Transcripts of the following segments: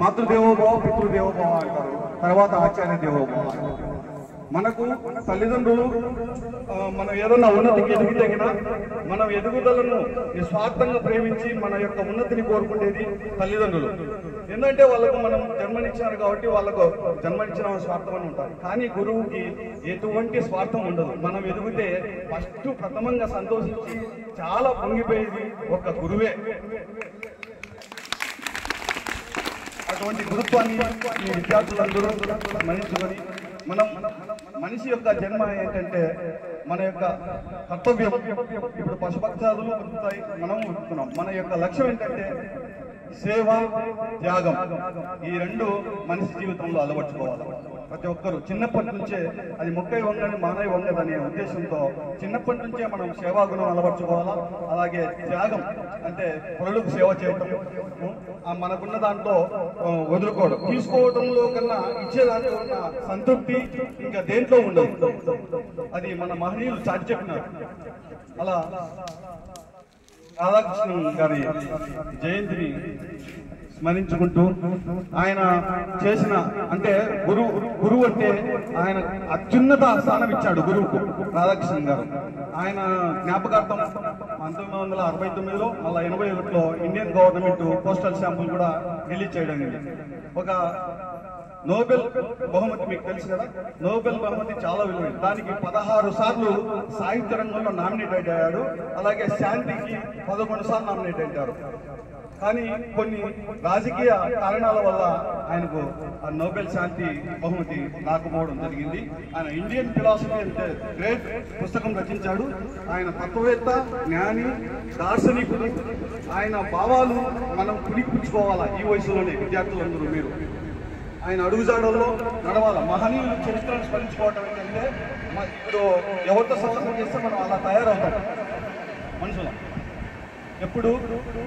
మాతృదేవోభవ పితృదేవోభవ అంటారు, తర్వాత ఆచార్య దేవోభవ. మనకు తల్లిదండ్రులు మనం ఏదన్నా ఉన్నతికి ఎదుగుదగిన మనం ఎదుగుదలను నిస్వార్థంగా ప్రేమించి మన యొక్క ఉన్నతిని కోరుకునేది తల్లిదండ్రులు. ఎందుకంటే వాళ్ళకు మనం జన్మనిచ్చారు కాబట్టి వాళ్ళకు జన్మనిచ్చిన స్వార్థం అని ఉంటారు. కానీ గురువుకి ఎటువంటి స్వార్థం ఉండదు. మనం ఎదిగితే ఫస్ట్ ప్రథమంగా సంతోషించి చాలా పొంగిపోయేది ఒక గురువే. అటువంటి గురుత్వాన్ని ఈ విద్యార్థులందరూ మనిషికొని మనం మనిషి యొక్క జన్మ ఏంటంటే మన యొక్క కర్తవ్యం. ఇప్పుడు పశుపక్షాదులు బతుకుతాయి, మనం బతుకుతున్నాం. మన యొక్క లక్ష్యం ఏంటంటే సేవ, త్యాగం. ఈ రెండు మనిషి జీవితంలో అలవర్చుకోవాలి. ప్రతి ఒక్కరు చిన్నప్పటి నుంచే అది మొక్కై వంగని మానై వంగదనే ఉద్దేశంతో చిన్నప్పటి నుంచే మనం సేవాగుణం అలవర్చుకోవాలా. అలాగే త్యాగం అంటే పరులకు సేవ చేయటం, మనకున్న దాంట్లో వదులుకోవడం. తీసుకోవడంలో కన్నా ఇచ్చేదాంట్లో ఉన్న సంతృప్తి ఇంకా దేంట్లో ఉండదు. అది మన మహనీయులు చాటి చెప్పినారు. అలా రాధాకృష్ణన్ గారి జయంతిని స్మరించుకుంటూ ఆయన చేసిన అంటే గురువు అంటే ఆయన అత్యున్నత స్థానం ఇచ్చాడు గురువుకు రాధాకృష్ణన్ గారు. ఆయన జ్ఞాపకార్థం 1969లో మళ్ళీ 81లో ఇండియన్ గవర్నమెంట్ పోస్టల్ స్టాంపులు కూడా రిలీజ్ చేయడం. ఒక నోబెల్ బహుమతి మీకు తెలుసు కదా, నోబెల్ బహుమతి చాలా విలువైంది. దానికి 16 సార్లు సాహిత్య రంగంలో నామినేట్ అయ్యాడు. అలాగే శాంతికి 11 సార్లు నామినేట్ అయ్యారు. కానీ కొన్ని రాజకీయ కారణాల వల్ల ఆయనకు ఆ నోబెల్ శాంతి బహుమతి రాకపోవడం జరిగింది. ఆయన ఇండియన్ ఫిలాసఫీ అంటే గ్రేట్ పుస్తకం రచించాడు. ఆయన తత్వవేత్త, జ్ఞాని, దార్శనికుడు. ఆయన భావాలు మనం పుణికిపుచ్చుకోవాలా ఈ వయసులోనే విద్యార్థులందరూ. మీరు ఆయన అడుగుజాడల్లో నడవాల. మహనీయుల చరిత్రను స్మరించుకోవటం ఏంటంటే ఇప్పుడు ఎవరితో సంబంధం చేస్తే మనం అలా తయారవుతాం మనుషులు. ఎప్పుడు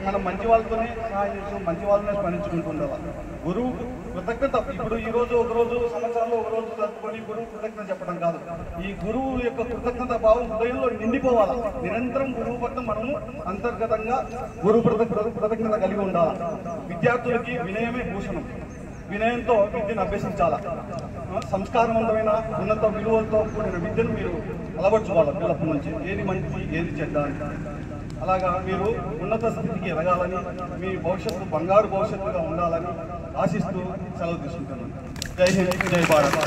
మనం మంచి వాళ్ళతోనే సహాయం చేస్తాం, మంచి వాళ్ళనే స్మరించుకుంటూ ఉండాలి. గురువు కృతజ్ఞత ఇప్పుడు ఈ రోజు ఒకరోజు సంవత్సరంలో ఒకరోజు జరుపుకొని గురువు కృతజ్ఞత చెప్పడం కాదు. ఈ గురువు యొక్క కృతజ్ఞత భావం హృదయంలో నిండిపోవాలి. నిరంతరం గురువు పట్ల మనము అంతర్గతంగా గురువు కృతజ్ఞత కలిగి ఉండాలి. విద్యార్థులకి వినయమే భూషణం. వినయంతో విద్యను అభ్యసించాలా. సంస్కారవంతమైన ఉన్నత విలువలతో కూడిన విద్యను మీరు అలవర్చుకోవాలి పిల్లప్పటి నుంచి. ఏది మంచి ఏది చెడ్డ అని. అలాగా మీరు ఉన్నత స్థితికి ఎదగాలని, మీ భవిష్యత్తు బంగారు భవిష్యత్తుగా ఉండాలని ఆశిస్తూ సెలవు తీసుకుంటున్నాను. జై హింద్, జై భారత్.